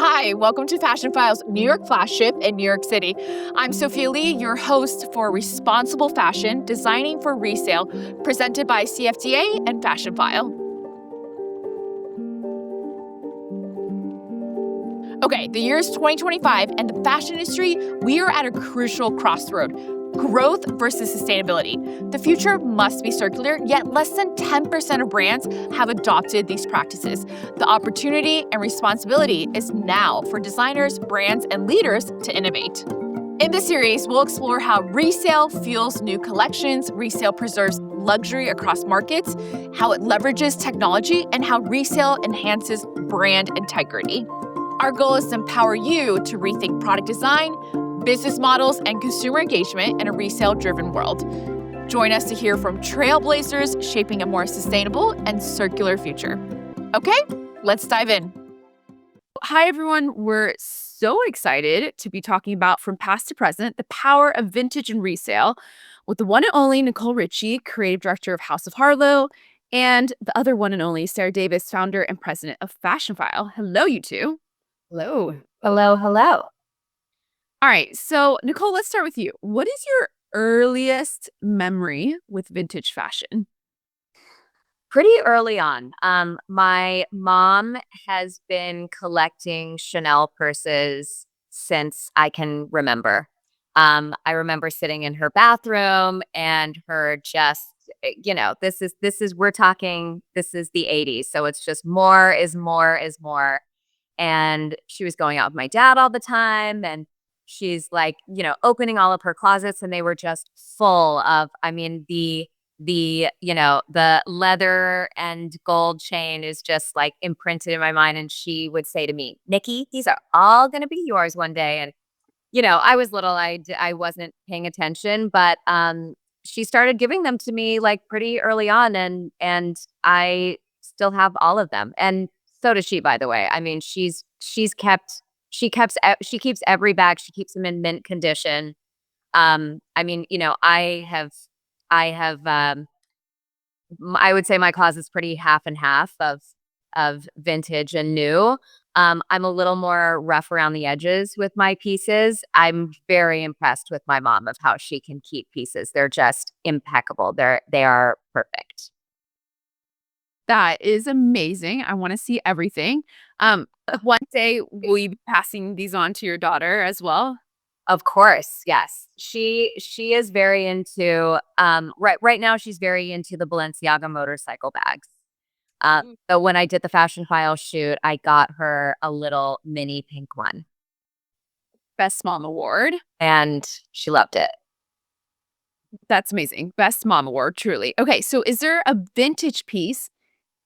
Hi, welcome to Fashionphile's New York flagship in New York City. I'm Sophia Lee, your host for Responsible Fashion, Designing for Resale, presented by CFDA and Fashionphile. Okay, the year is 2025, and the fashion industry, we are at a crucial crossroad. Growth versus sustainability. The future must be circular, yet less than 10% of brands have adopted these practices. The opportunity and responsibility is now for designers, brands, and leaders to innovate. In this series, we'll explore how resale fuels new collections, resale preserves luxury across markets, how it leverages technology, and how resale enhances brand integrity. Our goal is to empower you to rethink product design, business models, and consumer engagement in a resale-driven world. Join us to hear from trailblazers shaping a more sustainable and circular future. Okay, let's dive in. Hi, everyone. We're so excited to be talking about From Past to Present, the power of vintage and resale with the one and only Nicole Richie, creative director of House of Harlow, and the other one and only Sarah Davis, founder and president of Fashionphile. Hello, you two. Hello. Hello, hello. All right. So, Nicole, let's start with you. What is your earliest memory with vintage fashion? Pretty early on. My mom has been collecting Chanel purses since I can remember. I remember sitting in her bathroom and her just, this is we're talking, this is the 80s. So it's just more is more is more. And she was going out with my dad all the time, and she's like, opening all of her closets, and they were just full of, the leather and gold chain is just like imprinted in my mind. And she would say to me, Nikki, these are all going to be yours one day. And, I was little, I wasn't paying attention, but she started giving them to me like pretty early on. And I still have all of them. And so does she, by the way. I mean, she keeps every bag. She keeps them in mint condition. I would say my closet's pretty half and half of vintage and new. I'm a little more rough around the edges with my pieces. I'm very impressed with my mom of how she can keep pieces. They're just impeccable. They are perfect. That is amazing. I want to see everything. One day, will you be passing these on to your daughter as well? Of course, yes. She is very into right now she's very into the Balenciaga motorcycle bags. So when I did the Fashionphile shoot, I got her a little mini pink one. Best Mom Award. And she loved it. That's amazing. Best Mom Award, truly. Okay, so is there a vintage piece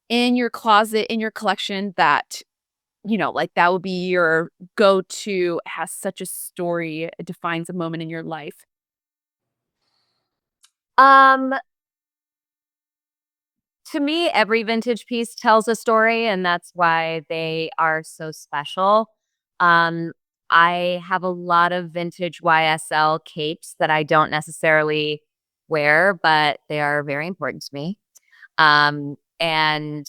in your closet, in your collection that, like that would be your go-to, has such a story, it defines a moment in your life? To me, every vintage piece tells a story, and that's why they are so special. I have a lot of vintage YSL capes that I don't necessarily wear, but they are very important to me. And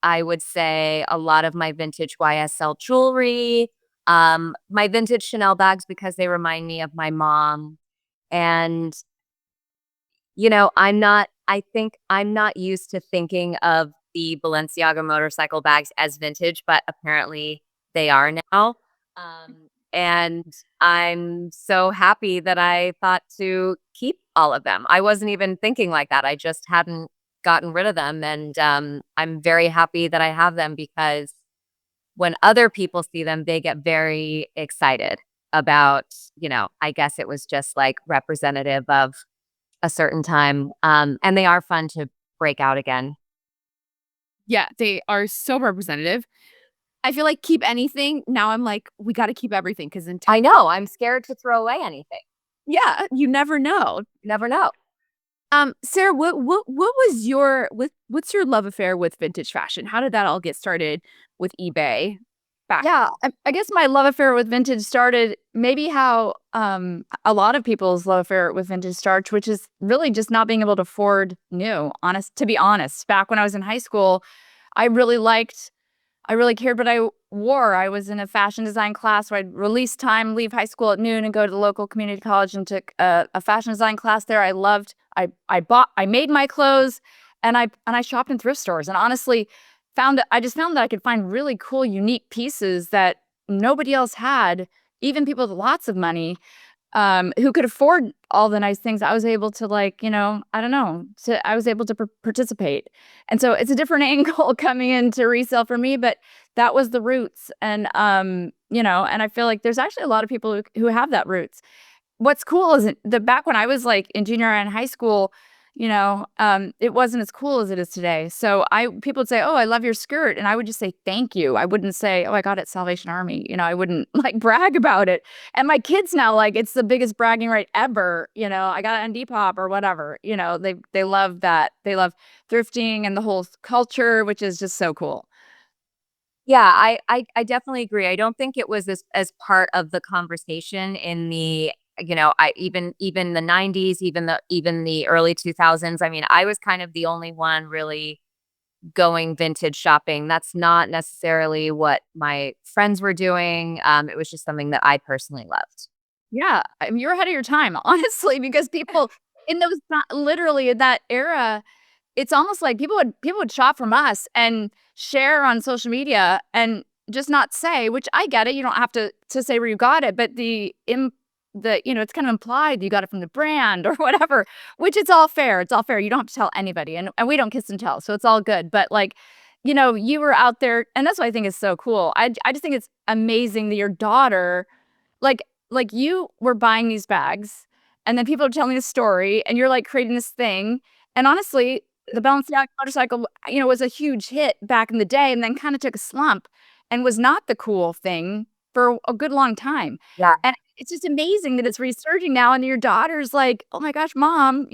I would say a lot of my vintage YSL jewelry, my vintage Chanel bags because they remind me of my mom. And, I think I'm not used to thinking of the Balenciaga motorcycle bags as vintage, but apparently they are now. And I'm so happy that I thought to keep all of them. I wasn't even thinking like that. I just hadn't gotten rid of them. And I'm very happy that I have them because when other people see them, they get very excited about, I guess it was just like representative of a certain time. And they are fun to break out again. Yeah, they are so representative. I feel like keep anything. Now I'm like, we got to keep everything because I know. I'm scared to throw away anything. Yeah, you never know. Never know. Sarah, what's your love affair with vintage fashion? How did that all get started with eBay? Yeah, I guess my love affair with vintage started maybe how a lot of people's love affair with vintage starts, which is really just not being able to afford new. To be honest, back when I was in high school, I really liked I really cared what I wore. I was in a fashion design class where I'd release time, leave high school at noon, and go to the local community college and took a fashion design class there. I made my clothes, and I shopped in thrift stores. And honestly, I just found that I could find really cool, unique pieces that nobody else had, even people with lots of money, who could afford all the nice things. I was able to, like, I don't know, I was able to participate. And so it's a different angle coming into resale for me, but that was the roots. And, and I feel like there's actually a lot of people who have that roots. What's cool is back when I was like in junior high and high school, it wasn't as cool as it is today. So people would say, "Oh, I love your skirt," and I would just say, "Thank you." I wouldn't say, "Oh, I got it at Salvation Army." I wouldn't like brag about it. And my kids now, like, it's the biggest bragging right ever. I got it on Depop or whatever. They love that. They love thrifting and the whole culture, which is just so cool. Yeah, I definitely agree. I don't think it was as part of the conversation in the, I even the 90s, even the early 2000s. I mean, I was kind of the only one really going vintage shopping. That's not necessarily what my friends were doing. It was just something that I personally loved. Yeah, I mean, you're ahead of your time, honestly, because people in those literally in that era, it's almost like people would shop from us and share on social media and just not say, which I get it. You don't have to say where you got it, but it's kind of implied you got it from the brand or whatever, which it's all fair. It's all fair. You don't have to tell anybody, and we don't kiss and tell, so it's all good. But like, you were out there, and that's what I think is so cool. I just think it's amazing that your daughter, like you were buying these bags, and then people are telling a story, and you're like creating this thing. And honestly, the Balenciaga motorcycle, was a huge hit back in the day, and then kind of took a slump, and was not the cool thing for a good long time. Yeah. And it's just amazing that it's resurging now, and your daughter's like, "Oh my gosh, mom,"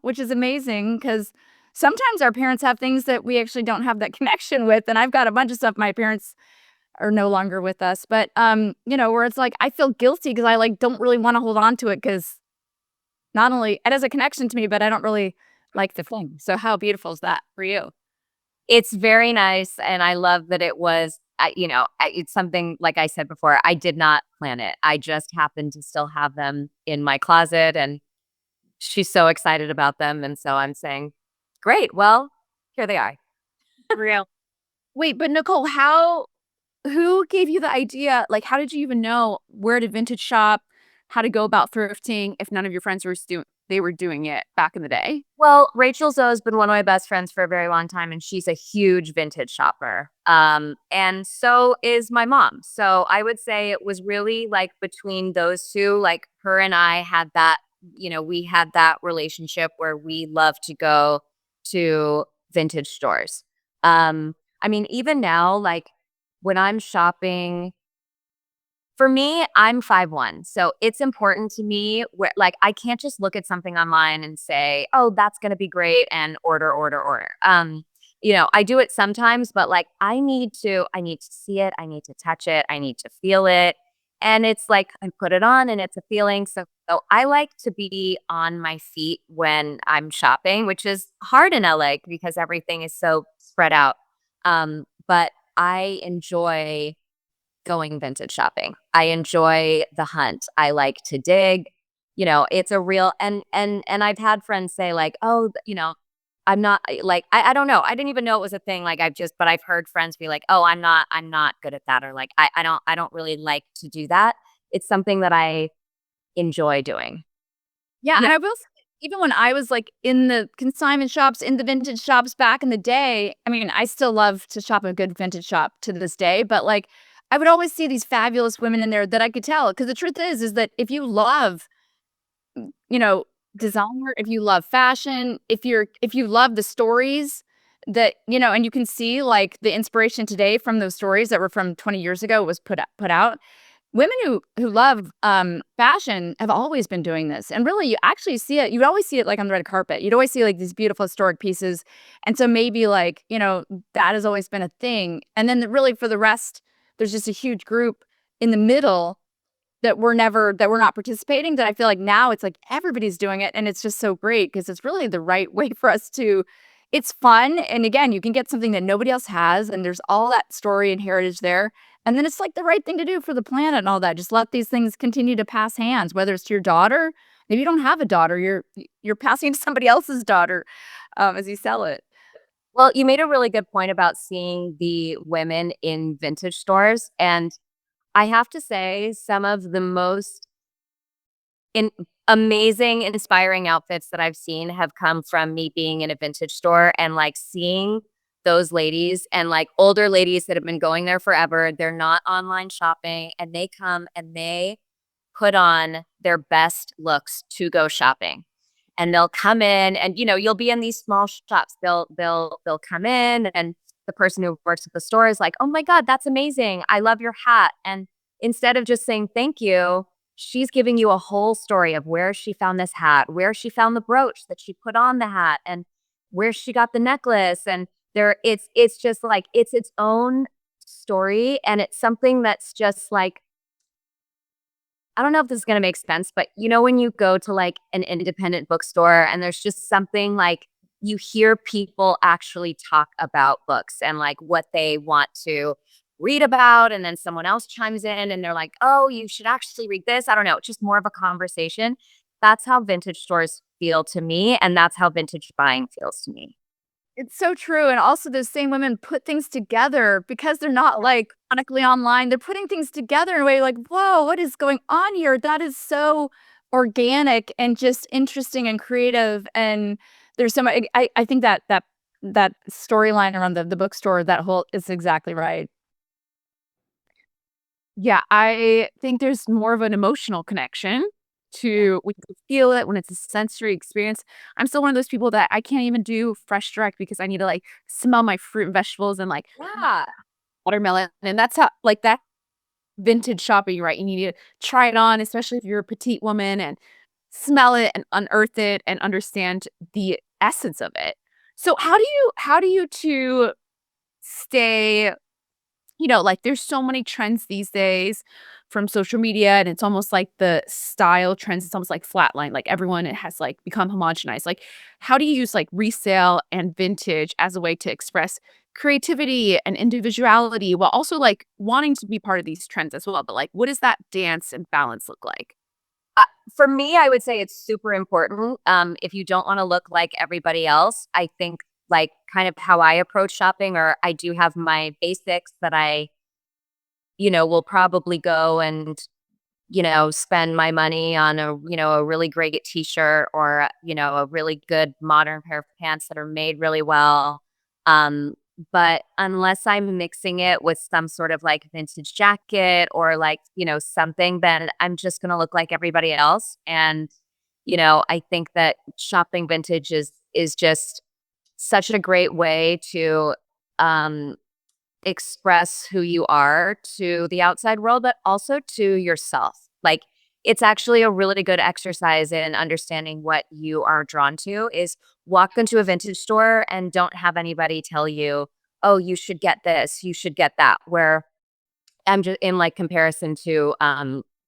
which is amazing because sometimes our parents have things that we actually don't have that connection with. And I've got a bunch of stuff my parents are no longer with us, but where it's like I feel guilty because I like don't really want to hold on to it because not only it has a connection to me, but I don't really like the thing. So how beautiful is that for you? It's very nice, and I love that it was, it's something, like I said before, I did not plan it. I just happened to still have them in my closet, and she's so excited about them, and so I'm saying, "Great, well, here they are." Real. Wait, but Nicole, who gave you the idea? Like, how did you even know where to vintage shop, how to go about thrifting if none of your friends were doing it back in the day? Well, Rachel Zoe has been one of my best friends for a very long time, and she's a huge vintage shopper. And so is my mom. So I would say it was really like between those two, like her and I had that, we had that relationship where we love to go to vintage stores. I mean, even now, like when I'm shopping, for me, I'm 5'1", so it's important to me where, like, I can't just look at something online and say, "Oh, that's gonna be great," and order, order, order. I do it sometimes, but, like, I need to see it, I need to touch it, I need to feel it, and it's like I put it on and it's a feeling, so I like to be on my feet when I'm shopping, which is hard in LA because everything is so spread out, but I enjoy going vintage shopping. I enjoy the hunt. I like to dig. It's a real and I've had friends say like, "Oh, I'm not like I don't know. I didn't even know it was a thing. Like but I've heard friends be like, "Oh, I'm not good at that," or like I don't really like to do that. It's something that I enjoy doing. Yeah, and I will say, even when I was like in the consignment shops, in the vintage shops back in the day, I mean, I still love to shop at a good vintage shop to this day, but like I would always see these fabulous women in there that I could tell. Because the truth is that if you love, you know, designer, if you love fashion, if you love the stories that, and you can see like the inspiration today from those stories that were from 20 years ago was put out. Women who love fashion have always been doing this, and really, you actually see it. You'd always see it like on the red carpet. You'd always see like these beautiful historic pieces, and so maybe like that has always been a thing. And then really for the rest, there's just a huge group in the middle that we're not participating. That I feel like now it's like everybody's doing it, and it's just so great because it's really the right way for us to it's fun. And again, you can get something that nobody else has, and there's all that story and heritage there. And then it's like the right thing to do for the planet and all that. Just let these things continue to pass hands, whether it's to your daughter. Maybe you don't have a daughter, you're passing it to somebody else's daughter as you sell it. Well, you made a really good point about seeing the women in vintage stores. And I have to say, some of the most amazing, inspiring outfits that I've seen have come from me being in a vintage store and like seeing those ladies and like older ladies that have been going there forever. They're not online shopping, and they come and they put on their best looks to go shopping. And they'll come in, and you'll be in these small shops. They'll come in, and the person who works at the store is like, "Oh my God, that's amazing. I love your hat." And instead of just saying thank you, she's giving you a whole story of where she found this hat, where she found the brooch that she put on the hat, and where she got the necklace. And it's just like it's its own story, and it's something that's just like, I don't know if this is gonna make sense, but when you go to like an independent bookstore and there's just something like you hear people actually talk about books and like what they want to read about, and then someone else chimes in and they're like, "Oh, you should actually read this." I don't know, it's just more of a conversation. That's how vintage stores feel to me, and that's how vintage buying feels to me. It's so true. And also, those same women put things together because they're not like chronically online. They're putting things together in a way like, whoa, what is going on here? That is so organic and just interesting and creative. And there's so much. I think that storyline around the bookstore, that whole is exactly right. Yeah, I think there's more of an emotional connection to when you feel it, when it's a sensory experience. I'm still one of those people that I can't even do fresh direct because I need to like smell my fruit and vegetables and like Yeah. watermelon. And that's how like that vintage shopping, right? You need to try it on, especially if you're a petite woman, and smell it and unearth it and understand the essence of it. So how do you two stay, like there's so many trends these days from social media, and it's almost like the style trends, it's almost like flatline, like everyone, it has like become homogenized. Like, how do you use like resale and vintage as a way to express creativity and individuality while also like wanting to be part of these trends as well? But like, what does that dance and balance look like? For me, I would say it's super important. If you don't want to look like everybody else, I think like kind of how I approach shopping, or I do have my basics that I, will probably go and, spend my money on a really great t-shirt, or, a really good modern pair of pants that are made really well. But unless I'm mixing it with some sort of like vintage jacket or like, something, then I'm just going to look like everybody else. And, I think that shopping vintage is just such a great way to um, express who you are to the outside world, but also to yourself. Like, it's actually a really good exercise in understanding what you are drawn to. Is walk into a vintage store and don't have anybody tell you, "Oh, you should get this, you should get that." Where I'm just in like comparison to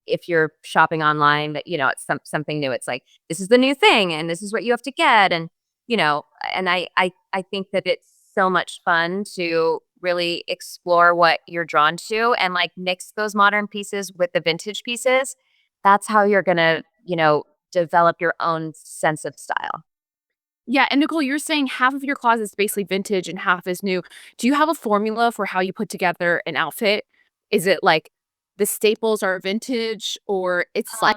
if you're shopping online, that it's something new. It's like, this is the new thing and this is what you have to get. And and I think that it's so much fun to really explore what you're drawn to and like mix those modern pieces with the vintage pieces. That's how you're gonna, develop your own sense of style. Yeah, and Nicole, you're saying half of your closet is basically vintage and half is new. Do you have a formula for how you put together an outfit? Is it like the staples are vintage, or it's like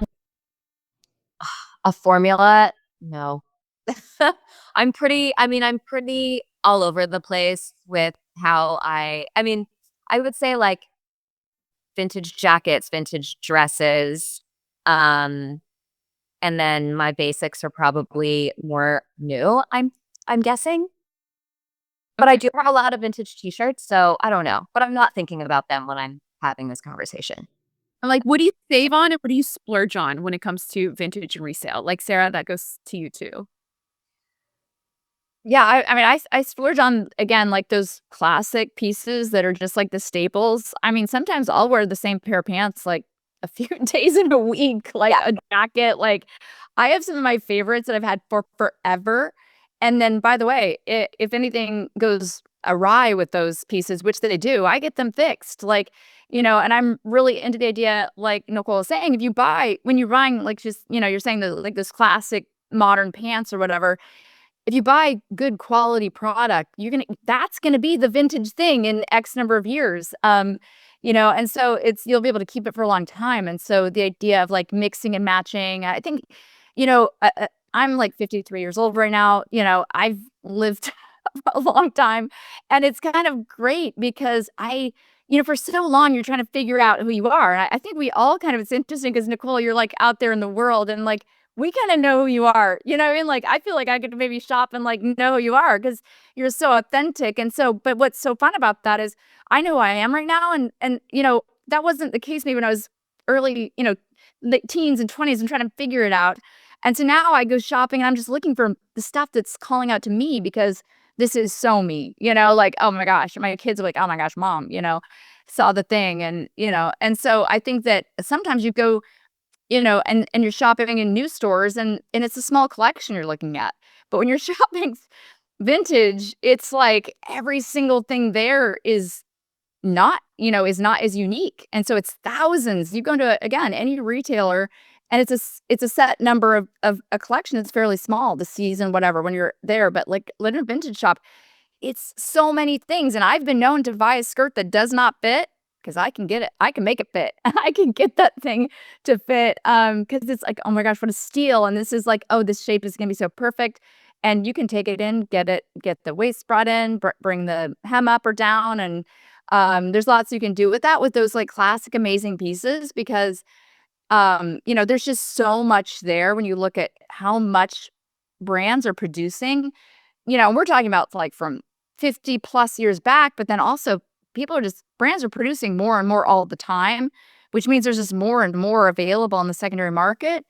A formula? No. I'm pretty all over the place with how I would say like vintage jackets, vintage dresses, um, and then my basics are probably more new, I'm guessing. But I do have a lot of vintage t-shirts, so I don't know. But I'm not thinking about them when I'm having this conversation. I'm like, what do you save on and what do you splurge on when it comes to vintage and resale? Like, Sarah, that goes to you too. Yeah, I mean, I splurge on, again, like, those classic pieces that are just, like, the staples. I mean, sometimes I'll wear the same pair of pants, like, a few days in a week, like, Yeah. a jacket, like, I have some of my favorites that I've had for forever, And then, by the way, if anything goes awry with those pieces, which they do, I get them fixed. Like, and I'm really into the idea, like Nicole was saying, if you buy, when you're buying, like, just, you're saying that, like, this classic modern pants or whatever, if you buy good quality product, that's gonna be the vintage thing in X number of years. And so you'll be able to keep it for a long time. And so the idea of like mixing and matching, I think, I'm like 53 years old right now. I've lived a long time, and it's kind of great because for so long you're trying to figure out who you are. And I think we all kind of, it's interesting because Nicole, you're like out there in the world, and like we kind of know who you are. You know what I mean? Like I feel like I could maybe shop and like know who you are because you're so authentic. And so, but what's so fun about that is I know who I am right now, and that wasn't the case maybe when I was early, late teens and 20s and trying to figure it out. And so now I go shopping and I'm just looking for the stuff that's calling out to me because this is so me, like, oh my gosh, my kids are like, oh my gosh, mom, saw the thing. And so I think that sometimes you go, and you're shopping in new stores and it's a small collection you're looking at. But when you're shopping vintage, it's like every single thing there is not as unique. And so it's thousands. You go to, again, any retailer, and it's a set number of a collection that's fairly small, the season, whatever, when you're there. But like in a vintage shop, it's so many things. And I've been known to buy a skirt that does not fit because I can get it. I can make it fit. I can get that thing to fit because it's like, oh my gosh, what a steal. And this is like, oh, this shape is going to be so perfect. And you can take it in, get the waist brought in, bring the hem up or down. And there's lots you can do with that, with those like classic, amazing pieces, because there's just so much there when you look at how much brands are producing. We're talking about like from 50 plus years back, but then also brands are producing more and more all the time, which means there's just more and more available in the secondary market.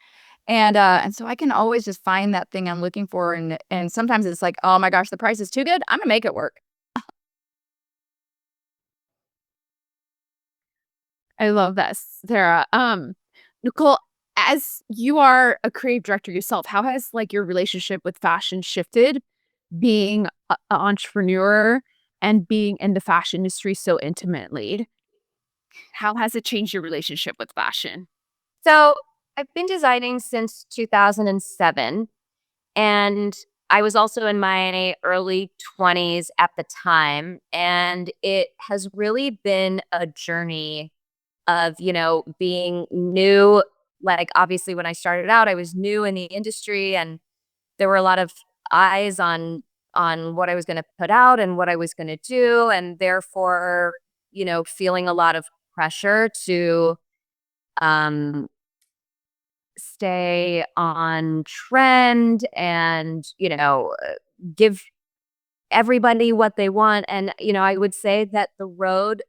And so I can always just find that thing I'm looking for. And sometimes it's like, oh my gosh, the price is too good. I'm gonna make it work. I love that, Sarah. Nicole, as you are a creative director yourself, how has like your relationship with fashion shifted being an entrepreneur and being in the fashion industry so intimately? How has it changed your relationship with fashion? So I've been designing since 2007, and I was also in my early 20s at the time. And it has really been a journey of, being new. Like, obviously, when I started out, I was new in the industry, and there were a lot of eyes on what I was going to put out and what I was going to do, and therefore, feeling a lot of pressure to stay on trend and, give everybody what they want. And, I would say that the road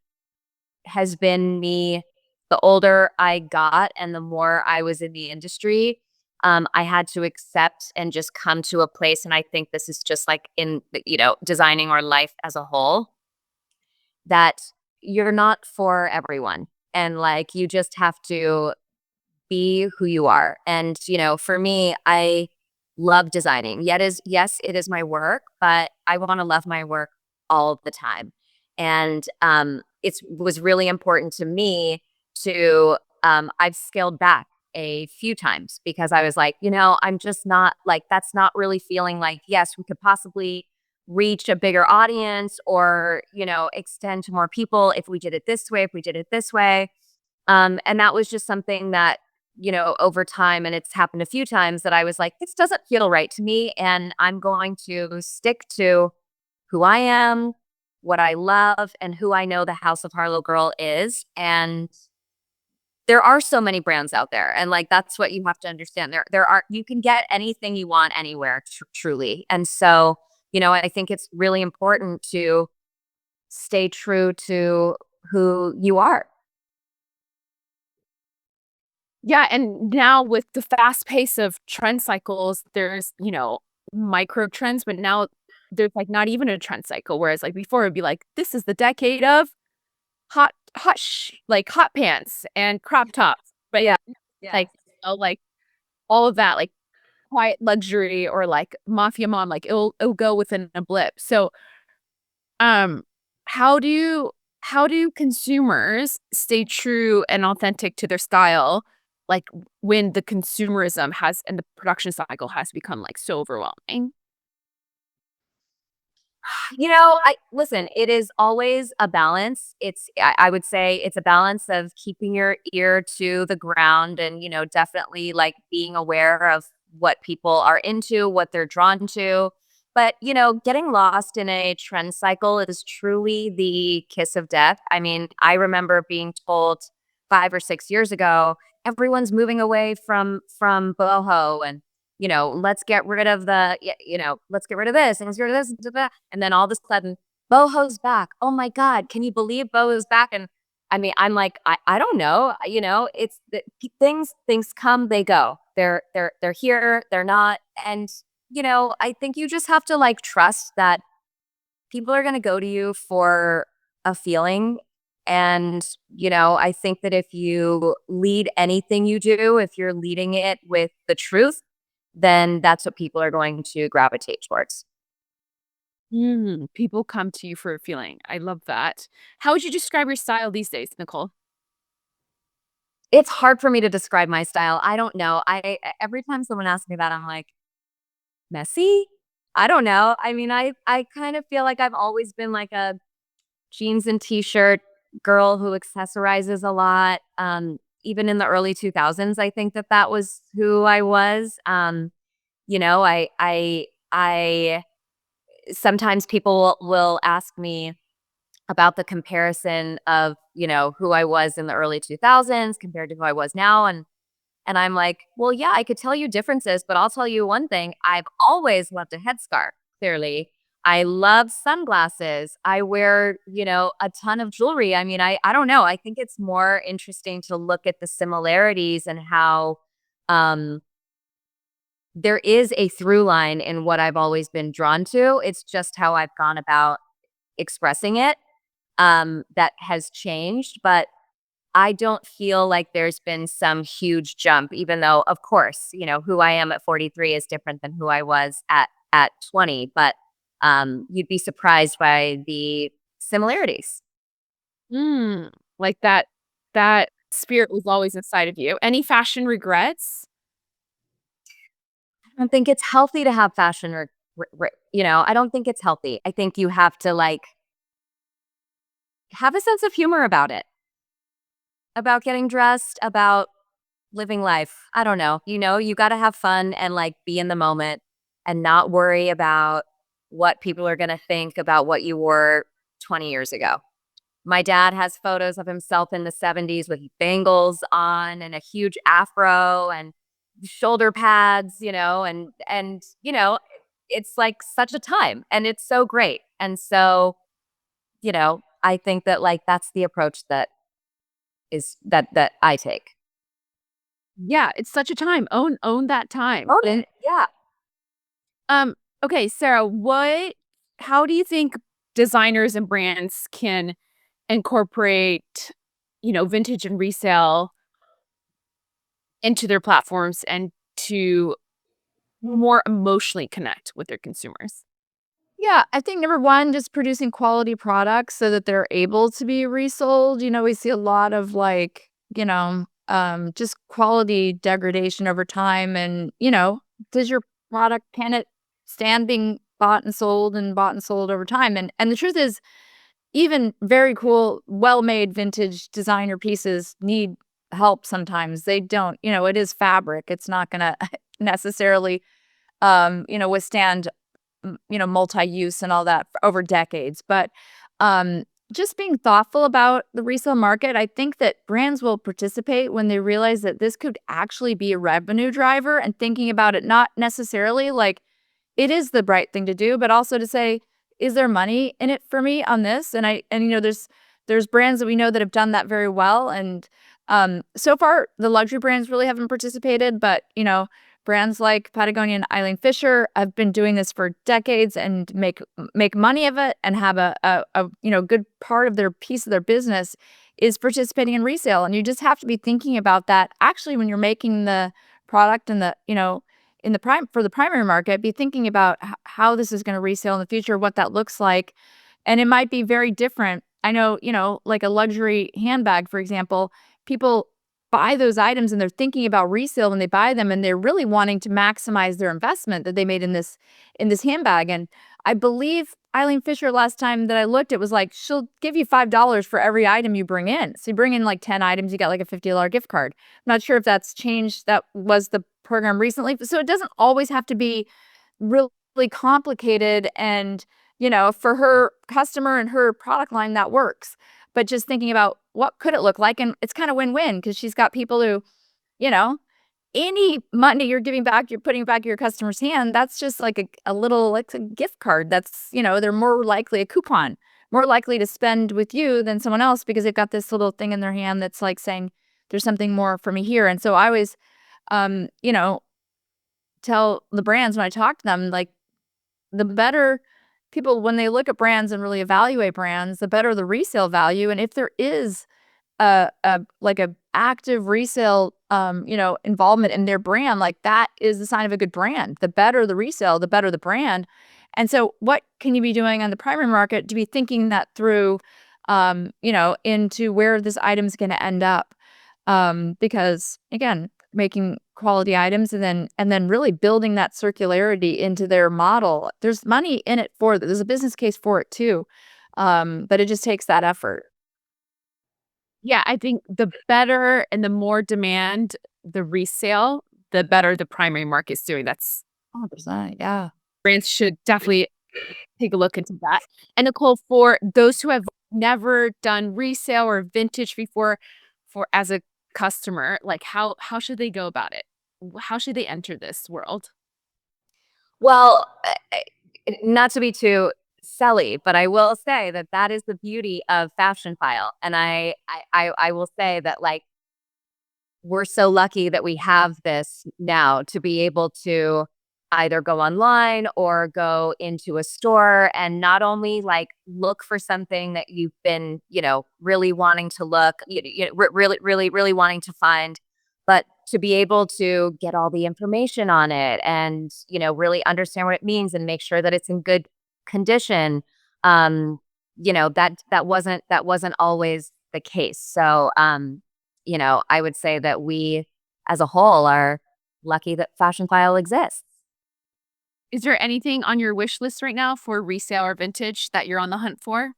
has been me, the older I got and the more I was in the industry, I had to accept and just come to a place. And I think this is just like in, designing or life as a whole, that you're not for everyone. And like, you just have to be who you are. And, for me, I love designing. Yes, it is my work, but I want to love my work all the time. And it was really important to me to, I've scaled back a few times because I was like, I'm just not like, that's not really feeling like, yes, we could possibly reach a bigger audience or, extend to more people if we did it this way, if we did it this way. And that was just something that, over time, and it's happened a few times, that I was like, this doesn't feel right to me. And I'm going to stick to who I am, what I love, and who I know the House of Harlow girl is. And there are so many brands out there. And like, that's what you have to understand. You can get anything you want anywhere, truly. And so, I think it's really important to stay true to who you are. Yeah, and now with the fast pace of trend cycles, there's, micro trends, but now there's like not even a trend cycle. Whereas like before it'd be like, this is the decade of hot pants and crop tops. But yeah, Yeah. like, like all of that, like quiet luxury or like mafia mom, like it'll go within a blip. So um how do consumers stay true and authentic to their style, like when the consumerism has and the production cycle has become like so overwhelming? I listen, it is always a balance. I would say it's a balance of keeping your ear to the ground and, definitely like being aware of what people are into, what they're drawn to. But, getting lost in a trend cycle is truly the kiss of death. I mean, I remember being told 5 or 6 years ago, everyone's moving away from boho and let's get rid of let's get rid of this and let's get rid of this and that. And then all of a sudden, boho's back. Oh my God, can you believe boho's back? And I mean, I'm like, I don't know. It's things come, they go. They're here, they're not. And I think you just have to like trust that people are gonna go to you for a feeling. And, I think that if you lead anything you do, if you're leading it with the truth, then that's what people are going to gravitate towards. People come to you for a feeling. I love that. How would you describe your style these days, Nicole? It's hard for me to describe my style. I don't know. Every time someone asks me that, I'm like, messy? I don't know. I mean, I kind of feel like I've always been like a jeans and t-shirt girl who accessorizes a lot. Even in the early 2000s, I think that was who I was. I sometimes people will ask me about the comparison of, who I was in the early 2000s compared to who I was now. And I'm like, well, yeah, I could tell you differences, but I'll tell you one thing. I've always loved a headscarf, clearly. I love sunglasses. I wear, a ton of jewelry. I mean, I don't know. I think it's more interesting to look at the similarities and how there is a through line in what I've always been drawn to. It's just how I've gone about expressing it that has changed. But I don't feel like there's been some huge jump, even though, of course, who I am at 43 is different than who I was at 20. But you'd be surprised by the similarities. Mm, like that spirit was always inside of you. Any fashion regrets? I don't think it's healthy to have fashion I don't think it's healthy. I think you have to like have a sense of humor about it, about getting dressed, about living life. I don't know. You got to have fun and like be in the moment and not worry about what people are going to think about what you wore 20 years ago. My dad has photos of himself in the 70s with bangles on and a huge afro and shoulder pads, it's like such a time and it's so great. And so, I think that like that's the approach that I take. Yeah, it's such a time. Own that time. Oh, yeah. Um, okay, Sarah, how do you think designers and brands can incorporate, vintage and resale into their platforms and to more emotionally connect with their consumers? Yeah, I think number one, just producing quality products so that they're able to be resold. We see a lot of like, just quality degradation over time. And, does your product, can it stand being bought and sold over time? And the truth is, even very cool, well-made vintage designer pieces need help sometimes. They don't, it is fabric. It's not gonna necessarily withstand multi-use and all that over decades. But just being thoughtful about the resale market, I think that brands will participate when they realize that this could actually be a revenue driver, and thinking about it not necessarily like it is the right thing to do, but also to say, is there money in it for me on this? And there's brands that we know that have done that very well. And so far the luxury brands really haven't participated, but brands like Patagonia and Eileen Fisher have been doing this for decades and make money of it and have a good part of their piece of their business is participating in resale. And you just have to be thinking about that actually when you're making the product and the in the primary market, be thinking about how this is going to resale in the future, what that looks like. And it might be very different. I know, like a luxury handbag, for example, people buy those items and they're thinking about resale when they buy them, and they're really wanting to maximize their investment that they made in this handbag. And I believe Eileen Fisher, last time that I looked, it was like she'll give you $5 for every item you bring in. So you bring in like 10 items, you get like a $50 gift card. I'm not sure if that's changed. That was the program recently. So it doesn't always have to be really complicated, and for her customer and her product line, that works. But just thinking about what could it look like, and it's kind of win-win, because she's got people who, any money you're giving back, you're putting back in your customer's hand. That's just like a little, like a gift card. That's, they're more likely a coupon, more likely to spend with you than someone else, because they've got this little thing in their hand that's like saying, there's something more for me here. And so I always, tell the brands when I talk to them, like, the better people, when they look at brands and really evaluate brands, the better the resale value. And if there is like a active resale, involvement in their brand, like, that is the sign of a good brand. The better the resale, the better the brand. And so what can you be doing on the primary market to be thinking that through, into where this item's going to end up? Because again, making quality items and then really building that circularity into their model. There's money in it for that. There's a business case for it too. But it just takes that effort. Yeah, I think the better and the more demand the resale, the better the primary market's doing. That's 100%. Yeah. brands should definitely take a look into that. And Nicole, for those who have never done resale or vintage before, for as a customer, like, how should they go about it? How should they enter this world? Well, not to be too selly, but I will say that that is the beauty of Fashionphile. And I will say that, like, we're so lucky that we have this now to be able to either go online or go into a store and not only like look for something that you've been, really wanting to look, really wanting to find, but to be able to get all the information on it and, really understand what it means and make sure that it's in good condition. That wasn't always the case. So, I would say that we as a whole are lucky that Fashionphile exists. Is there anything on your wish list right now for resale or vintage that you're on the hunt for?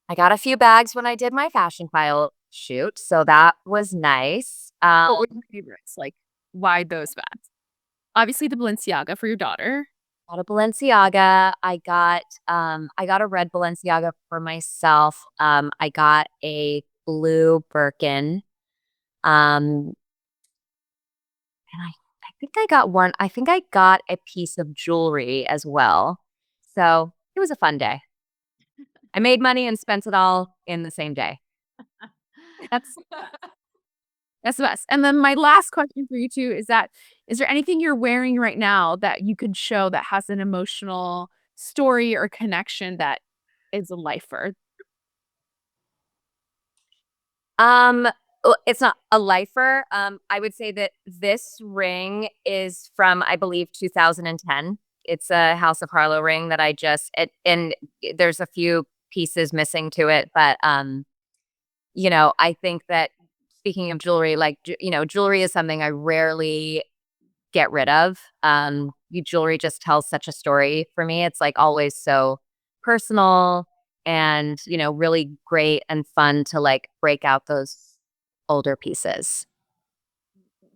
I got a few bags when I did my Fashionphile shoot, so that was nice. What were your favorites? Like, why those bags? Obviously, the Balenciaga for your daughter. Got a Balenciaga. I got a red Balenciaga for myself. I got a blue Birkin. And I think I got one. I think I got a piece of jewelry as well. So it was a fun day. I made money and spent it all in the same day. That's the best. And then my last question for you too is there anything you're wearing right now that you could show that has an emotional story or connection that is a lifer? It's not a lifer. I would say that this ring is from, I believe, 2010. It's a House of Harlow ring that and there's a few pieces missing to it, but I think that, speaking of jewelry, like, jewelry is something I rarely get rid of. Jewelry just tells such a story for me. It's like always so personal and, really great and fun to like break out those older pieces.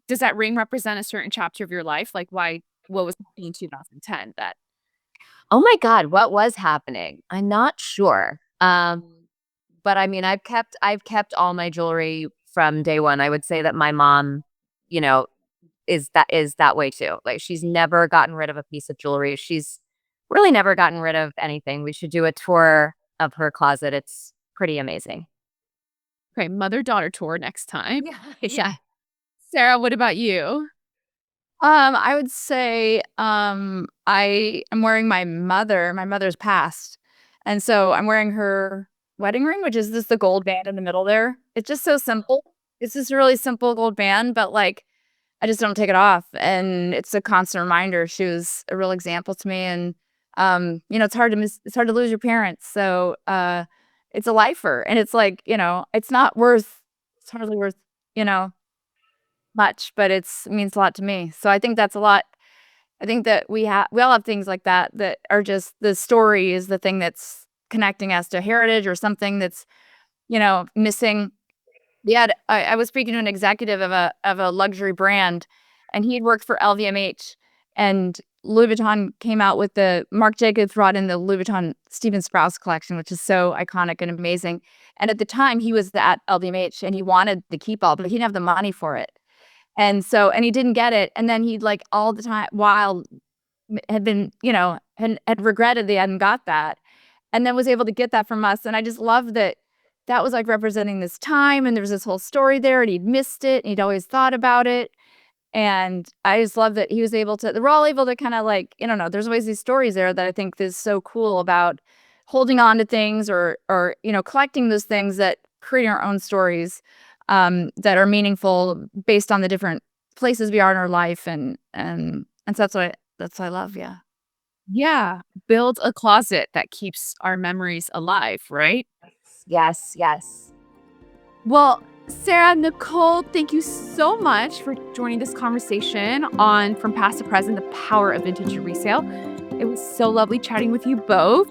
Does that ring represent a certain chapter of your life? Like, what was happening in 2010 that? Oh my God, what was happening? I'm not sure. But I mean, I've kept all my jewelry from day one. I would say that my mom, is that way too. Like, she's never gotten rid of a piece of jewelry. She's really never gotten rid of anything. We should do a tour of her closet. It's pretty amazing. Okay, mother-daughter tour next time. Yeah. Sarah, what about you? I would say I am wearing my mother's passed. And so I'm wearing her wedding ring, which is just the gold band in the middle there. It's just so simple. It's just a really simple gold band, but like, I just don't take it off. And it's a constant reminder. She was a real example to me. And, it's hard to lose your parents. So, it's a lifer. And it's like, it's hardly worth, you know, much, but it means a lot to me. So I think that's a lot. I think that we all have things like that are just the story is the thing that's connecting us to heritage or something that's, missing. I was speaking to an executive of a luxury brand, and he had worked for LVMH, and Louis Vuitton came out with Marc Jacobs brought in the Louis Vuitton Stephen Sprouse collection, which is so iconic and amazing. And at the time, he was at LVMH, and he wanted to keep all, but he didn't have the money for it. And he didn't get it. And then he'd all the time, while had been, had regretted they hadn't got that, and then was able to get that from us. And I just love that was representing this time, and there was this whole story there, and he'd missed it, and he'd always thought about it. And I just love that he was able to, we're all able to kind of I don't know, there's always these stories there that I think is so cool about holding on to things or collecting those things that creating our own stories that are meaningful based on the different places we are in our life. And so that's what I love. Yeah. Yeah. Build a closet that keeps our memories alive, right? Yes. Well, Sarah, Nicole, thank you so much for joining this conversation on From Past to Present, the power of vintage resale. It was so lovely chatting with you both.